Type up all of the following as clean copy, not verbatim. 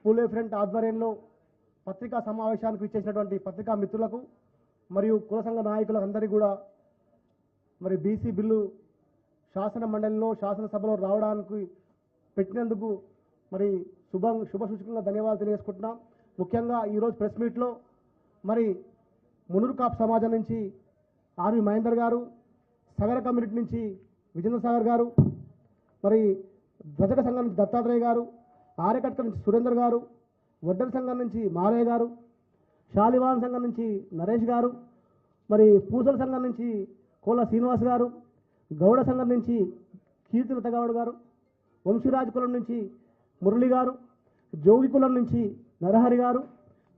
పూలే front ఆధ్వర్యంలో పత్రికా సమావేశానికి ఇచ్చేసినటువంటి పత్రికా మిత్రులకు మరియు కుల సంఘ నాయకులకు అందరికీ కూడా మరి బీసీ బిల్లు శాసన మండలిలో శాసనసభలో రావడానికి పెట్టినందుకు మరి శుభ సూచకంగా ధన్యవాదాలు తెలియజేసుకుంటున్నాం. ముఖ్యంగా ఈరోజు ప్రెస్ మీట్లో మరి మునురు కాపు సమాజం నుంచి ఆర్వి మహేందర్ గారు, సగర కమ్యూనిటీ నుంచి విజేంద్ర సాగర్ గారు, మరి రజక సంఘం నుంచి దత్తాత్రేయ గారు, ఆర్యకట్క నుంచి సురేందర్ గారు, వడ్డల సంఘం నుంచి మాలయ్య గారు, శాలివాన్ సంఘం నుంచి నరేష్ గారు, మరి పూసల సంఘం నుంచి కోల శ్రీనివాస్ గారు, గౌడ సంఘం నుంచి కీర్తిలత గౌడ్ గారు, వంశీరాజ్ కులం నుంచి మురళి గారు, జోగి కులం నుంచి నరహరి గారు,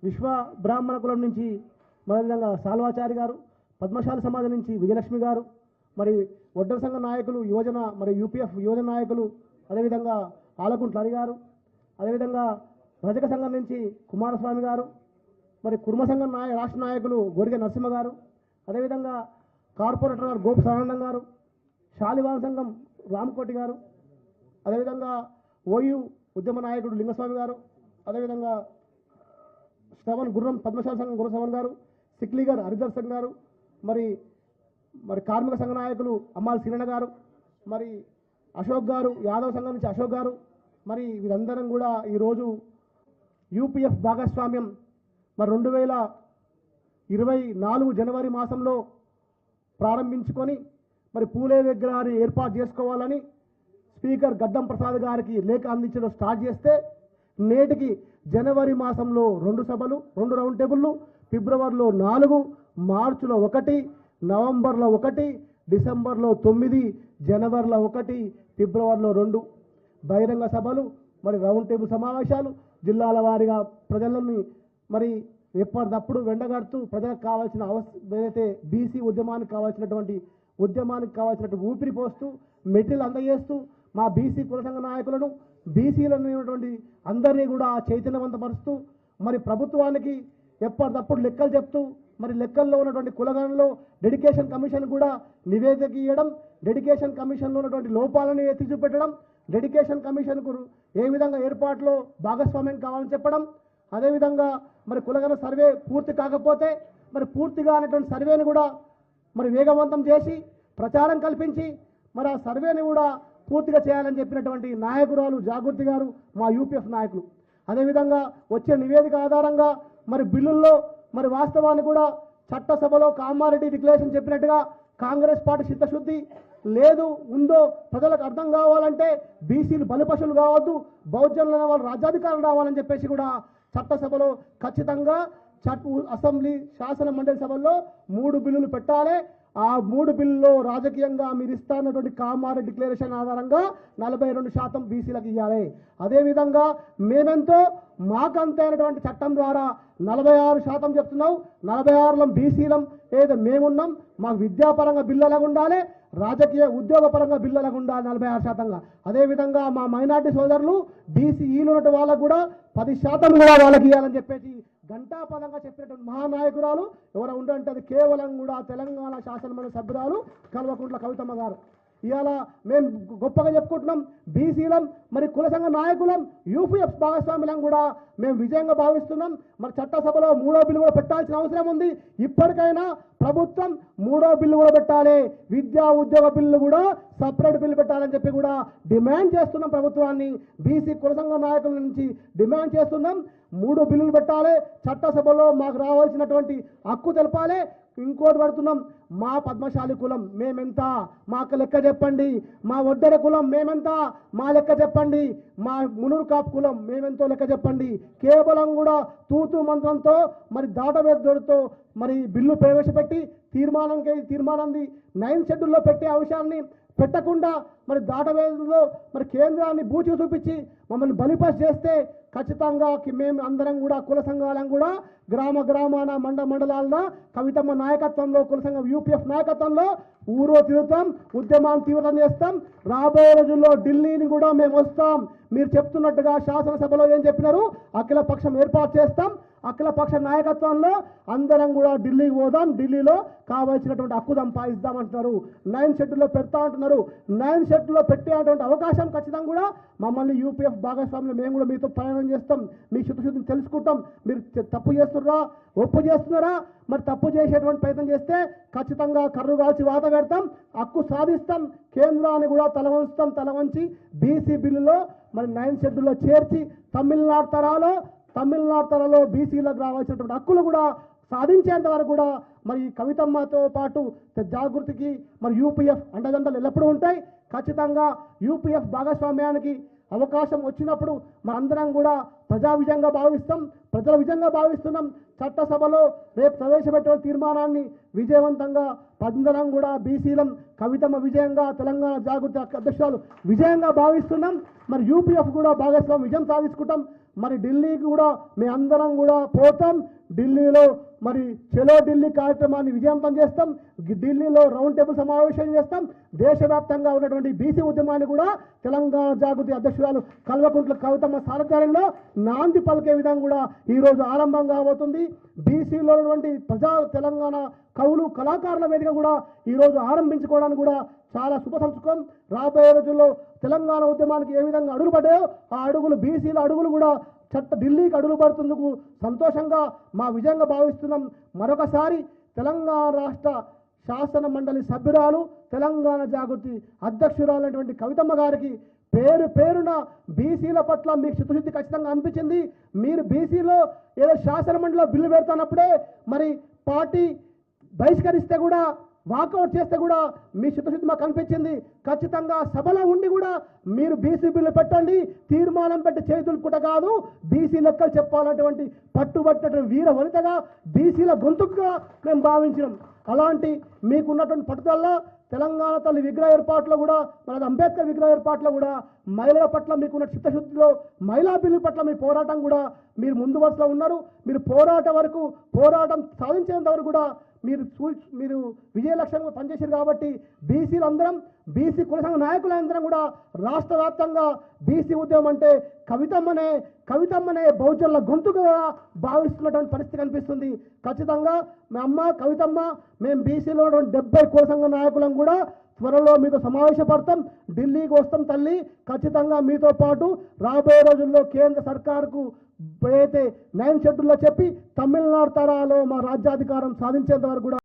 విశ్వ బ్రాహ్మణ కులం నుంచి మరివిధంగా సాల్వాచారి గారు, పద్మశాలి సమాజం నుంచి విజయలక్ష్మి గారు, మరి వడ్డల సంఘ నాయకులు యువజన మరి యూపీఎఫ్ యువజన నాయకులు అదేవిధంగా ఆలకుంట్ల హరి గారు, అదేవిధంగా రజక సంఘం నుంచి కుమారస్వామి గారు, మరి కుర్మ సంఘం రాష్ట్ర నాయకులు గోరిగ నరసింహ గారు, అదేవిధంగా కార్పొరేటర్ గారు గోపు సదానందం గారు, శాలివాన్ సంఘం రామకోటి గారు, అదేవిధంగా ఓయూ ఉద్యమ నాయకుడు లింగస్వామి గారు, అదేవిధంగా శ్రవణ్ గుర్రం పద్మశాలి సంఘం గుర్రశ్రవణ్ గారు, సిక్లీ గారు హరిదర్శన్ గారు, మరి కార్మిక సంఘ నాయకులు అమ్మాల్ సిరణ గారు, మరి అశోక్ గారు యాదవ్ సంఘం నుంచి అశోక్ గారు, మరి వీరందరం కూడా ఈరోజు యూపీఎఫ్ భాగస్వామ్యం మరి 2024 జనవరి మాసంలో ప్రారంభించుకొని మరి పూలే విగ్రహాన్ని ఏర్పాటు చేసుకోవాలని స్పీకర్ గడ్డం ప్రసాద్ గారికి లేఖ అందించడం స్టార్ట్ చేస్తే నేటికి జనవరి మాసంలో 2 సభలు 2 రౌండ్ టేబుళ్ళు, ఫిబ్రవరిలో 4, మార్చిలో 1, నవంబర్లో 1, డిసెంబర్లో 9, జనవరిలో 1, ఫిబ్రవరిలో 2 బహిరంగ సభలు, మరి రౌండ్ టేబుల్ సమావేశాలు జిల్లాల వారీగా ప్రజలని మరి ఎప్పటికప్పుడు వెండగడుతూ ప్రజలకు కావాల్సిన ఏదైతే బీసీ ఉద్యమానికి కావాల్సినటువంటి ఊపిరి పోస్తూ మెటీరియల్ అందజేస్తూ మా బీసీ కుల సంఘ నాయకులను బీసీలను ఉన్నటువంటి అందరినీ కూడా చైతన్యవంతపరుస్తూ మరి ప్రభుత్వానికి ఎప్పటికప్పుడు లెక్కలు చెప్తూ మరి లెక్కల్లో ఉన్నటువంటి కులగణలో డెడికేషన్ కమిషన్ కూడా నివేదిక ఇవ్వడం, డెడికేషన్ కమిషన్లో ఉన్నటువంటి లోపాలను ఎత్తి చూపెట్టడం, డెడికేషన్ కమిషన్కు ఏ విధంగా ఏర్పాట్లో భాగస్వామ్యం కావాలని చెప్పడం, అదేవిధంగా మరి కులగణ సర్వే పూర్తి కాకపోతే మరి పూర్తిగా అనేటువంటి సర్వేని కూడా మరి వేగవంతం చేసి ప్రచారం కల్పించి మరి ఆ సర్వేని కూడా పూర్తిగా చేయాలని చెప్పినటువంటి నాయకురాలు జాగృతి గారు మా యూపీఎఫ్ నాయకులు. అదేవిధంగా వచ్చే నివేదిక ఆధారంగా మరి బిల్లుల్లో మరి వాస్తవాన్ని కూడా చట్టసభలో కామారెడ్డి డిక్లరేషన్ చెప్పినట్టుగా కాంగ్రెస్ పార్టీ చిత్తశుద్ధి లేదు ఉందో ప్రజలకు అర్థం కావాలంటే బీసీలు బలిపశువులు కావద్దు, బౌద్ధులైన వాళ్ళు రాజ్యాధికారులు రావాలని చెప్పేసి కూడా చట్టసభలో ఖచ్చితంగా అసెంబ్లీ శాసన మండలి సభల్లో 3 బిల్లులు పెట్టాలి. ఆ 3 బిల్లులో రాజకీయంగా మీరు ఇస్తున్నటువంటి కామారెడ్డి డిక్లరేషన్ ఆధారంగా 42% బీసీలకు ఇవ్వాలి. అదేవిధంగా మేమెంతో మాకంతే అయినటువంటి చట్టం ద్వారా 46% చెప్తున్నాం, 46లో బీసీలం ఏదో మేమున్నాం. మాకు విద్యాపరంగా బిల్లు ఎలాగ ఉండాలి, రాజకీయ ఉద్యోగపరంగా బిల్లు ఎలాగ ఉండాలి 46%. అదేవిధంగా మా మైనార్టీ సోదరులు బీసీఈలు ఉన్నట్టు వాళ్ళకు కూడా 10% కూడా వాళ్ళకి ఇవ్వాలని చెప్పేసి ఘంటాపదంగా చెప్పినటువంటి మహానాయకురాలు ఎవరు ఉండంటే అది కేవలం కూడా తెలంగాణ శాసనమండలి సభ్యురాలు కల్వకుంట్ల కవితమ్మ గారు. ఇవాళ మేము గొప్పగా చెప్పుకుంటున్నాం బీసీలం, మరి కుల సంఘ నాయకులం, యూపీఎఫ్ భాగస్వామ్యం కూడా మేము విజయంగా భావిస్తున్నాం. మరి చట్టసభలో 3వ బిల్లు కూడా పెట్టాల్సిన అవసరం ఉంది. ఇప్పటికైనా ప్రభుత్వం 3వ బిల్లు కూడా పెట్టాలి, విద్యా ఉద్యోగ బిల్లు కూడా సపరేట్ బిల్లు పెట్టాలని చెప్పి కూడా డిమాండ్ చేస్తున్నాం. ప్రభుత్వాన్ని బీసీ కుల సంఘ నాయకుల నుంచి డిమాండ్ చేస్తున్నాం. 3 బిల్లులు పెట్టాలి, చట్టసభలో మాకు రావాల్సినటువంటి హక్కు తెలపాలి. ఇంకోటి పడుతున్నాం, మా పద్మశాలి కులం మేమెంత మాకు లెక్క చెప్పండి, మా ఒడ్డెర కులం మేమెంత మా లెక్క చెప్పండి, మా మునురు కాపు కులం మేమెంతో లెక్క చెప్పండి. కేవలం కూడా తూతు మంత్రంతో మరి దాటవేద్దోడుతో మరి బిల్లు ప్రవేశపెట్టి తీర్మానంది 9 షెడ్యూల్లో పెట్టే అంశాన్ని పెట్టకుండా మరి దాటవేదులో మరి కేంద్రాన్ని బూచి చూపించి మమ్మల్ని బలిపస్ చేస్తే ఖచ్చితంగా మేము అందరం కూడా కుల సంఘాలను కూడా గ్రామాన మండలాల్లో కవితమ్మ నాయకత్వంలో కుల సంఘం యూపీఎఫ్ నాయకత్వంలో ఊరో తిరుగుతాం, ఉద్యమాన్ని తీవ్రం చేస్తాం. రాబోయే రోజుల్లో ఢిల్లీని కూడా మేము వస్తాం. మీరు చెప్తున్నట్టుగా శాసనసభలో ఏం చెప్పినారు, అఖిల పక్షం ఏర్పాటు చేస్తాం. అఖిల పక్ష నాయకత్వంలో అందరం కూడా ఢిల్లీకి పోదాం, ఢిల్లీలో కావాల్సినటువంటి హక్కు సంపాదిస్తామంటున్నారు. 9 షెడ్యూల్లో పెడతా అంటున్నారు. 9 షెడ్యూల్లో పెట్టేటువంటి అవకాశం ఖచ్చితంగా కూడా మమ్మల్ని యూపీఎఫ్ భాగస్వాములు మేము కూడా మీతో ప్రయాణం చేస్తాం, మీ చిత్తశుద్ధిని తెలుసుకుంటాం. మీరు తప్పు చేస్తున్నారా, ఒప్పు చేస్తున్నారా, మరి తప్పు చేసేటువంటి ప్రయత్నం చేస్తే ఖచ్చితంగా కర్రు కాల్చి వాత పెడతాం, హక్కు సాధిస్తాం, కేంద్రాన్ని కూడా తల వంచి బీసీ బిల్లులో మరి 9 షెడ్యూల్లో చేర్చి తమిళనాడు తరాలో బీసీలకు రావాల్సినటువంటి హక్కులు కూడా సాధించేంత వరకు కూడా మరి కవితమ్మతో పాటు జాగృతికి మరి యూపీఎఫ్ అండదండలు ఎల్లప్పుడూ ఉంటాయి. ఖచ్చితంగా యూపీఎఫ్ భాగస్వామ్యానికి అవకాశం వచ్చినప్పుడు మనందరం కూడా ప్రజా విజయంగా భావిస్తాం, ప్రజల విజయంగా భావిస్తున్నాం. చట్టసభలో రేపు ప్రవేశపెట్టే తీర్మానాన్ని విజయవంతంగా అందరం కూడా బీసీలం కవితమ్మ విజయంగా, తెలంగాణ జాగృతి అధ్యక్షురాలు విజయంగా భావిస్తున్నాం. మరి యూపీఎఫ్ కూడా భాగస్వామ్యం విజయం సాధించుకుంటాం. మరి ఢిల్లీకి కూడా మేము అందరం కూడా పోతాం. ఢిల్లీలో మరి చలో ఢిల్లీ కార్యక్రమాన్ని విజయవంతం చేస్తాం. ఢిల్లీలో రౌండ్ టేబుల్ సమావేశం చేస్తాం. దేశవ్యాప్తంగా ఉన్నటువంటి బీసీ ఉద్యమాన్ని కూడా తెలంగాణ జాగృతి అధ్యక్షురాలు కల్వకుంట్ల కవితమ్మ సారథ్యంలో నాంది పలికే విధంగా కూడా ఈరోజు ఆరంభం కాబోతుంది. బీసీలో ఉన్నటువంటి ప్రజా తెలంగాణ కవులు కళాకారుల వేదిక కూడా ఈరోజు ఆరంభించుకోవడానికి కూడా చాలా శుభ సంస్కృతం. రాబోయే రోజుల్లో తెలంగాణ ఉద్యమానికి ఏ విధంగా అడుగులు పడ్డాయో ఆ అడుగులు బీసీల అడుగులు కూడా ఢిల్లీకి అడుగులు పడుతుందుకు సంతోషంగా మా విజయంగా భావిస్తున్నాం. మరొకసారి తెలంగాణ రాష్ట్ర శాసన మండలి సభ్యురాలు, తెలంగాణ జాగృతి అధ్యక్షురాలైనటువంటి కవితమ్మ గారికి పేరున బీసీల పట్ల మీకు చిత్తశుద్ధి ఖచ్చితంగా అనిపించింది. మీరు బీసీలో ఏదో శాసన మండలిలో బిల్లు పెడతానప్పుడే మరి పార్టీ బహిష్కరిస్తే కూడా వాకౌట్ చేస్తే కూడా మీ చిత్తశుద్ధి మాకు అనిపించింది. ఖచ్చితంగా సభలో ఉండి కూడా మీరు బీసీ బిల్లు పెట్టండి, తీర్మానం పెట్టి చేతులుకుంట కాదు, బీసీ లెక్కలు చెప్పాలన్నటువంటి పట్టుబట్టినటువంటి వీర వనితగా బీసీల గొంతుకుగా మేము భావించినాం. అలాంటి మీకున్నటువంటి పట్టుదల తెలంగాణ తల్లి విగ్రహ ఏర్పాట్లో కూడా మన అంబేద్కర్ విగ్రహ ఏర్పాట్లో కూడా మహిళల పట్ల మీకున్న చిత్తశుద్ధిలో మహిళా బిల్లు పట్ల మీ పోరాటం కూడా మీరు ముందు వరుసలో ఉన్నారు. మీరు పోరాటం సాధించేంత వరకు కూడా మీరు విజయ లక్ష్యంగా పనిచేశారు. కాబట్టి బీసీలందరం, బీసీ కుల సంఘ నాయకులందరం కూడా రాష్ట్ర వ్యాప్తంగా బీసీ ఉద్యమం అంటే కవితమ్మనే బహుజనుల గొంతుగా భావిస్తున్నటువంటి పరిస్థితి కనిపిస్తుంది. ఖచ్చితంగా మా అమ్మ కవితమ్మ, మేము బీసీలో ఉన్నటువంటి 70 కుల సంఘ నాయకులం కూడా త్వరలో మీతో సమావేశపడతాం, ఢిల్లీకి వస్తాం తల్లి. ఖచ్చితంగా మీతో పాటు రాబోయే రోజుల్లో కేంద్ర సర్కారుకు అయితే 9 షెడ్యూల్లో చెప్పి తమిళనాడు తరాలో మా రాజ్యాధికారం సాధించేంత వరకు కూడా